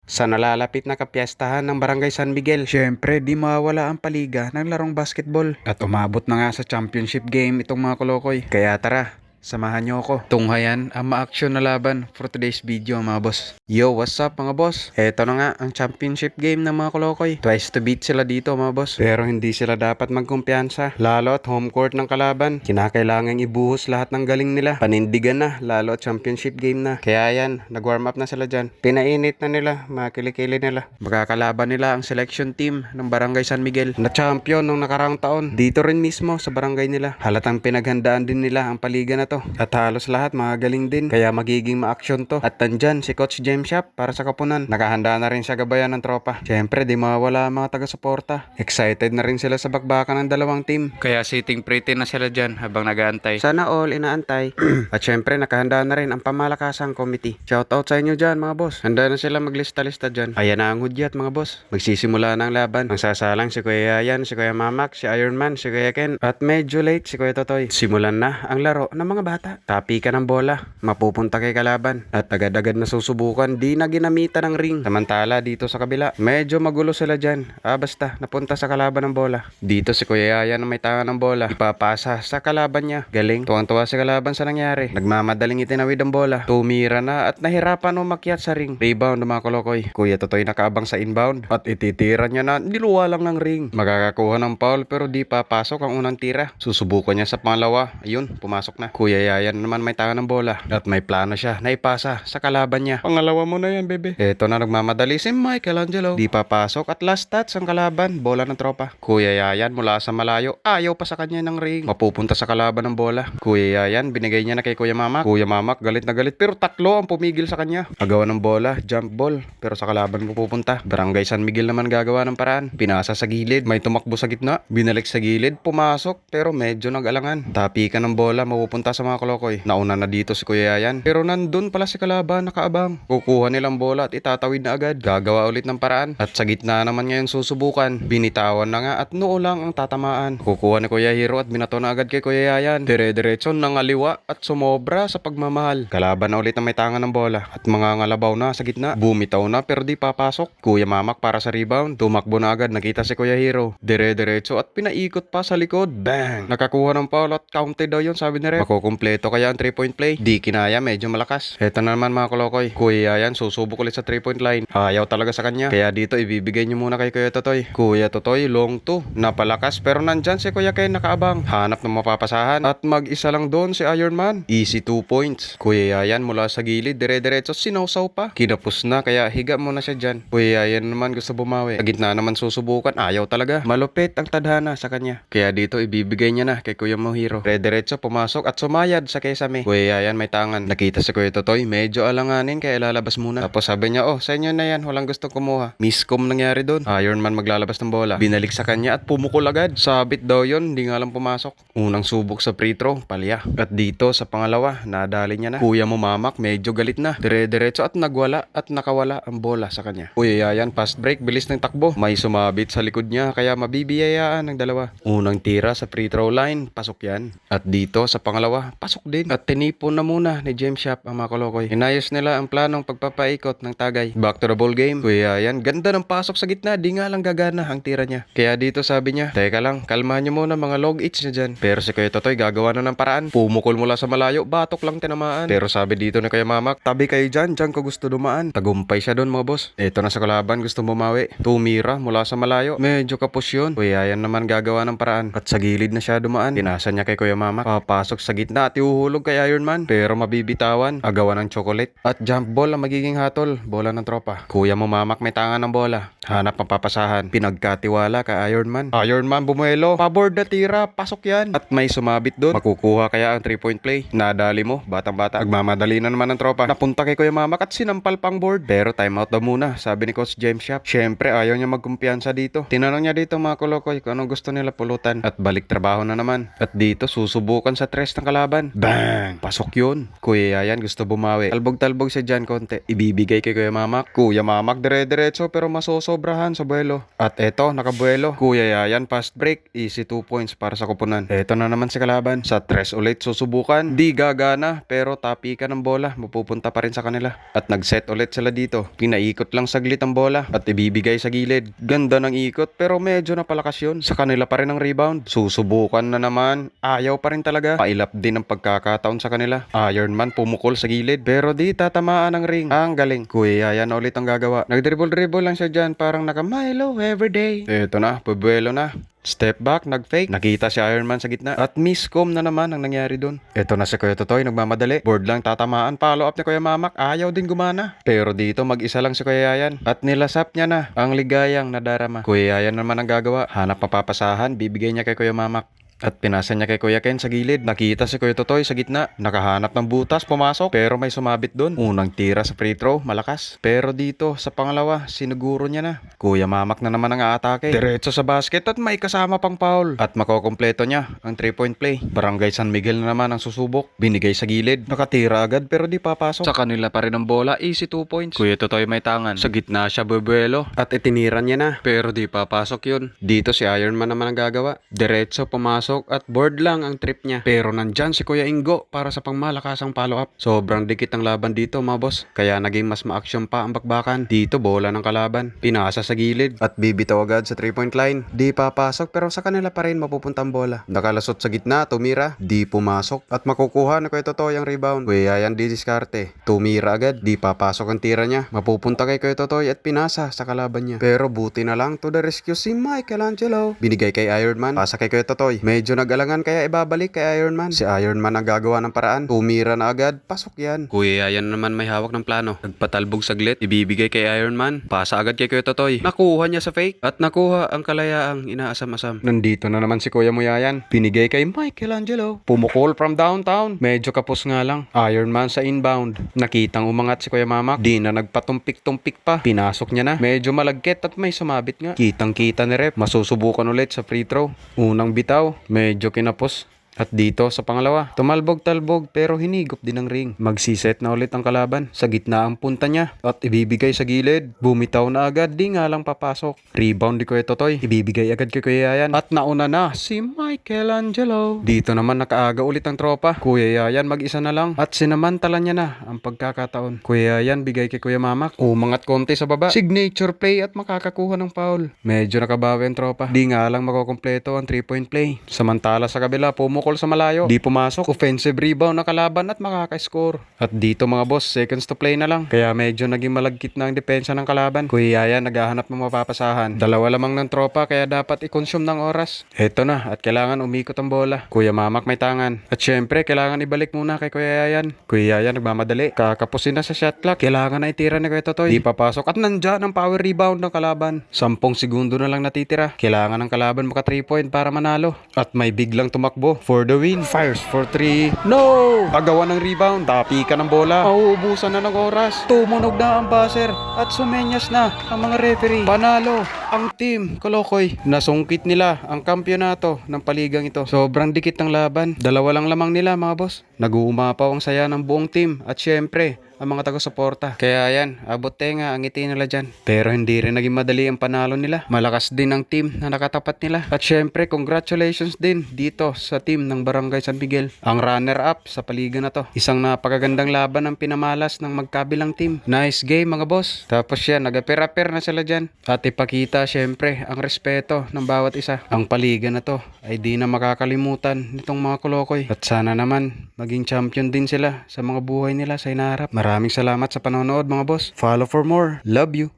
Sa nalalapit na kapiyastahan ng Barangay San Miguel, syempre di mawala ang paliga ng larong basketball. At umabot na nga sa championship game itong mga kolokoy. Kaya tara, samahan nyo ako. Tunghayan ang ma-action na laban for today's video mga boss. Yo, what's up mga boss? Eto na nga ang championship game ng mga kolokoy. Twice to beat sila dito mga boss. Pero hindi sila dapat magkumpiyansa. Lalo at home court ng kalaban. Kinakailangan ibuhos lahat ng galing nila. Panindigan na, lalo at championship game na. Kaya yan, nag-warm up na sila dyan. Pinainit na nila, makilikili nila. Magkakalaban nila ang selection team ng Barangay San Miguel na champion nung nakarang taon. Dito rin mismo sa barangay nila. Halatang pinaghandaan din nila ang paliga na to. At halos lahat magaling din. Kaya magiging ma-action to. At nandyan si Coach James Shop para sa kapunan. Nakahanda na rin siya gabayan ng tropa. Siyempre di mawala ang mga taga-suporta. Excited na rin sila sa bakbakan ng dalawang team. Kaya sitting pretty na sila dyan habang nag-aantay. Sana all inaantay. At siyempre nakahanda na rin ang pamalakasang committee. Shoutout sa inyo dyan mga boss. Handa na sila maglista-lista dyan. Ayan na ang hudyat mga boss. Magsisimula na ang laban. Ang sasalang si Kuya Yayan, si Kuya Mamak, si Iron Man, si Kuya Ken. At medyo late si Kuya Totoy. Simulan na ang laro ng mga bata. Tapi ka ng bola, mapupunta kay kalaban. At agad-agad na susubukan, di na ginamitan ng ring. Samantala dito sa kabila, medyo magulo sila dyan. Basta, napunta sa kalaban ng bola. Dito si Kuya Yaya na may tangan ng bola. Ipapasa sa kalaban niya. Galing, tuwang-tuwa si kalaban sa nangyari. Nagmamadaling itinawid ang bola. Tumira na at nahirapan umakyat sa ring. Rebound mga kolokoy. Kuya Totoy nakaabang sa inbound. At ititira niya na niluwa lang ng ring. Magkakakuha ng foul pero di papasok ang unang tira. Susubukan niya sa pangalawa. Ayun, pumasok na. Kuya Yaya naman may tangan ng bola. At may plano siya na ipasa sa kalaban niya. Pangalawa mo na yan, bebe. Eto na nagmamadali si Michelangelo. Di papasok at last touch ang kalaban. Bola ng tropa. Kuya Yayan mula sa malayo. Ayaw pa sa kanya ng ring. Mapupunta sa kalaban ng bola. Kuya Yayan binigay niya na kay Kuya Mamak. Kuya Mamak galit na galit pero tatlo ang pumigil sa kanya. Agawan ng bola, jump ball. Pero sa kalaban pupunta. Barangay San Miguel naman gagawa ng paraan. Pinasa sa gilid. May tumakbo sa gitna. Binalik sa gilid. Pumasok. Pero medyo nag-alangan. Tapi ka ng bola. Mapupunta sa mga kolokoy. Nauna na dito si Kuya Yayan. Pero nandun pala si kalaban nakaabang. Kukuha nilang bola at itatawid na agad. Gagawa ulit ng paraan. At sa gitna naman ngayon susubukan. Binitawan na nga at noo lang ang tatamaan. Kukuha ni Kuya Hero at binato na agad kay Kuya Yayan. Dire-diretso nangaliwa at sumobra sa pagmamahal. Kalaban na ulit na may tangan ng bola. At mga ngalabaw na sa gitna. Bumitaw na pero di papasok. Kuya Mamak para sa rebound. Tumakbo na agad. Nakita si Kuya Hero. Dire-diretso at pinaikot pa sa likod. Bang! Nakakuha ng foul at counted daw yun sabi ni ref. Makukumpleto kaya ang 3-point play. Di kinaya, medyo malakas. Eto na naman mga kolokoy. Kuya Yayan susubok ulit sa 3-point line. Ayaw talaga sa kanya. Kaya dito ibibigay niyo muna kay Kuya Totoy. Kuya Totoy, long 2. Napalakas pero nandyan si Kuya Ken nakaabang. Hanap ng mapapasahan. At mag-isa lang doon si Iron Man. Easy 2 points. Kuya Yayan mula sa gilid. Dire-diretso sinawsaw pa. Kinapos na kaya higa muna siya dyan. Kuya Yayan naman gusto bumawi. Sa gitna naman susubukan. Ayaw talaga. Malupit ang tadhana sa kanya. Kaya dito ibibigay niya na kay Kuya Mohiro. Dire-diretso pumasok at sumayad sa kesame. Kuya Yayan may tangan. Nakita si Kuya Totoy. Medyo alanganin kaya lalabas muna. Tapos sabi niya, oh sa inyo na yan. Walang gustong kumuha. Miscom nangyari doon. Iron Man maglalabas ng bola. Binalik sa kanya at pumukol agad. Sabit daw yon. Hindi nga lang pumasok. Unang subok sa free throw. Palya. At dito sa pangalawa. Nadali niya na. Kuya Mamak medyo galit na. Dire-diretso at nagwala at nakawala ang bola sa kanya. Kuya Yayan fast break. Bilis ng takbo. May sumabit sa likod niya kaya mabibiyayaan ng dalawa. Unang tira sa free throw line. Pasok yan. At dito sa pangalawa. Pasok din. At tinipon na muna ni James Shop ang mga kolokoy. Inayos nila ang planong pagpapaikot ng tagay. Back to the ball game. Kuya Yayan, ganda ng pasok sa gitna. Di nga lang gagana ang tira niya. Kaya dito sabi niya, teka lang, kalmahan niyo muna mga log hits niya dyan. Pero si Kuya Totoy gagawa na ng paraan. Pumukol mula sa malayo, batok lang tinamaan. Pero sabi dito ni Kuya Mamak, tabi kayo dyan ko gusto dumaan. Tagumpay siya doon mga boss. Ito na sa kalaban, gusto bumawi. Tumira mula sa malayo. Medyo kapos yun. Kuya Yayan naman gagawa ng paraan. At sa gilid na siya dumaan. Pinasa niya kay Kuya Mamak. Papasok sa gitna at ihuhulog kay Iron Man. Pero mabibitawan. Agawan ng chocolate. At jump ball ang magiging hatol. Bola ng tropa. Kuya Mamak may tangan ng bola. Hanap ang papasahan. Pinagkatiwala kay Iron Man. Iron Man bumuelo. Paboard na tira. Pasok yan. At may sumabit doon. Makukuha kaya ang 3-point play. Nadali mo. Batang-bata. Agmamadali na naman ng tropa. Napunta kay Kuya Mamak at sinampal pang board. Pero timeout daw muna. Sabi ni Coach James Shop. Siyempre ayaw niya magkumpiyansa dito. Tinanong niya dito mga kolokoy kung anong gusto nila pulutan. At balik trabaho na naman. At dito susubukan sa tres ng kalaban. Bang! Pasok yun. Kuya Yayan gusto bumawi. Talbog-talbog siya dyan konti. Ibibigay kay Kuya Mamak. Kuya Mamak dire-diretso pero masoso masobrahan sa buwelo. At eto, nakabuwelo. Kuya Yayan, fast break. Easy 2 points para sa kupunan. Eto na naman si kalaban. Sa 3 ulit susubukan. Di gagana, pero tapikan ng bola. Mapupunta pa rin sa kanila. At nag-set ulit sila dito. Pinaikot lang saglit ang bola at ibibigay sa gilid. Ganda ng ikot pero medyo napalakas yun. Sa kanila pa rin ang rebound. Susubukan na naman. Ayaw pa rin talaga. Pailap din ang pagkakataon sa kanila. Ironman pumukol sa gilid pero di tatamaan ng ring. Ang galing. Kuya Yayan na ulit ang gagawa. Nagdribble-dribble lang siya dyan parang naka-Milo everyday. Eto na, pabuelo na. Step back, nag-fake. Nakita si Ironman sa gitna. At miscom na naman ang nangyari dun. Eto na si Kuya Totoy, nagmamadali. Board lang tatamaan. Follow up ni Kuya Mamak. Ayaw din gumana. Pero dito mag-isa lang si Kuya Yayan. At nilasap niya na ang ligayang nadarama. Kuya Yayan naman ang gagawa. Hanap mapapasahan. Bibigay niya kay Kuya Mamak. At pinasa niya kay Kuya Ken sa gilid. Nakita si Kuya Totoy sa gitna. Nakahanap ng butas, pumasok. Pero may sumabit doon. Unang tira sa free throw, malakas. Pero dito, sa pangalawa, sinuguro niya na. Kuya Mamak na naman ang aatake. Diretso sa basket at may kasama pang foul. At makokompleto niya ang 3-point play. Barangay San Miguel na naman ang susubok. Binigay sa gilid. Nakatira agad pero di papasok. Sa kanila pa rin ang bola, easy 2 points. Kuya Totoy may tangan. Sa gitna siya bubuelo. At itinira niya na. Pero di papasok yun. Dito si Ironman naman ang gagawa. Diretso pumasok at board lang ang trip niya. Pero nandyan si Kuya Ingo para sa pangmalakasang follow-up. Sobrang dikit ang laban dito mga boss. Kaya naging mas ma-action pa ang bakbakan. Dito bola ng kalaban. Pinasa sa gilid. At bibitaw agad sa 3-point line. Di papasok pero sa kanila pa rin mapupuntang bola. Nakalasot sa gitna, tumira. Di pumasok. At makukuha na Kuya Totoy ang rebound. Kuya Yayan di diskarte. Tumira agad. Di papasok ang tira niya. Mapupunta kay Kuya Totoy at pinasa sa kalaban niya. Pero buti na lang to the rescue si Michelangelo. Binigay kay Ironman. Pasa kay Kuya Totoy. Medyo nag-alangan kaya ibabalik kay Ironman. Si Ironman ang gagawa ng paraan. Tumira na agad. Pasok yan. Kuya Yayan naman may hawak ng plano. Nagpatalbog saglit. Ibibigay kay Ironman. Pasa agad kay Kuya Totoy. Nakuha niya sa fake. At nakuha ang kalayaang inaasam-asam. Nandito na naman si Kuya Muyayan. Binigay kay Michelangelo. Pumukol from downtown. Medyo kapos nga lang. Ironman sa inbound. Nakitang umangat si Kuya Mamak. Di na nagpatumpik-tumpik pa. Pinasok niya na. Medyo malagkit at may sumabit nga. Kitang-kita ni Rep. Masusubukan ulit sa free throw. Unang bitaw. Medyo kinapos. At dito sa pangalawa, tumalbog-talbog pero hinigop din ng ring. Magsiset na ulit ang kalaban. Sa gitna ang punta niya at ibibigay sa gilid. Bumitaw na agad, di nga lang papasok. Rebound ni Kuya Totoy. Ibibigay agad kay Kuya Yayan. At nauna na si Michelangelo. Dito naman nakaaga ulit ang tropa. Kuya Yayan mag-isa na lang. At sinamantala niya na ang pagkakataon. Kuya Yayan bigay kay Kuya Mamak. Umangat konti sa baba. Signature play at makakakuha ng foul. Medyo nakabawi ang tropa. Di nga lang makukompleto ang 3-point play. Samantala sa kabila, pumukol sa malayo. Di pumasok, offensive rebound na kalaban at makaka-score. At dito mga boss, seconds to play na lang. Kaya medyo naging malagkit na ang depensa ng kalaban. Kuya Yayan naghahanap ng mapapasahan. Dalawa lamang ng tropa kaya dapat i-consume ng oras. Eto na at kailangan umikot ang bola. Kuya Mamak may tangan. At syempre, kailangan ibalik muna kay Kuya Yayan. Kuya Yayan nagmamadali. Kakapusin na sa shot clock. Kailangan na itira ni Kuya Totoy. Di papasok at nandyan ang power rebound ng kalaban. 10 segundo na lang natitira. Kailangan ng kalaban maka 3 point para manalo. At may biglang tumakbo for the win. Fires for 3. No! Agawan ng rebound. Tapika ng bola. Mauubusan na ng oras. Tumunog na ang buzzer. At sumenyas na ang mga referee. Panalo ang team Kolokoy. Nasungkit nila ang kampyonato ng paligang ito. Sobrang dikit ng laban. Dalawa lang lamang nila mga boss. Nag-uumapaw ang saya ng buong team. At syempre, ang mga taga-suporta. Kaya yan, abot tenga ang ngiti nila dyan. Pero hindi rin naging madali ang panalo nila. Malakas din ang team na nakatapat nila. At syempre, congratulations din dito sa team ng Barangay San Miguel. Ang runner-up sa paligan na to. Isang napakagandang laban ang pinamalas ng magkabilang team. Nice game mga boss. Tapos yan, nag-apir-apir na sila dyan. At ipakita syempre ang respeto ng bawat isa. Ang paligan na to ay di na makakalimutan nitong mga Kolokoy. At sana naman maging champion din sila sa mga buhay nila sa hinaharap. Maraming salamat sa panonood mga boss. Follow for more. Love you.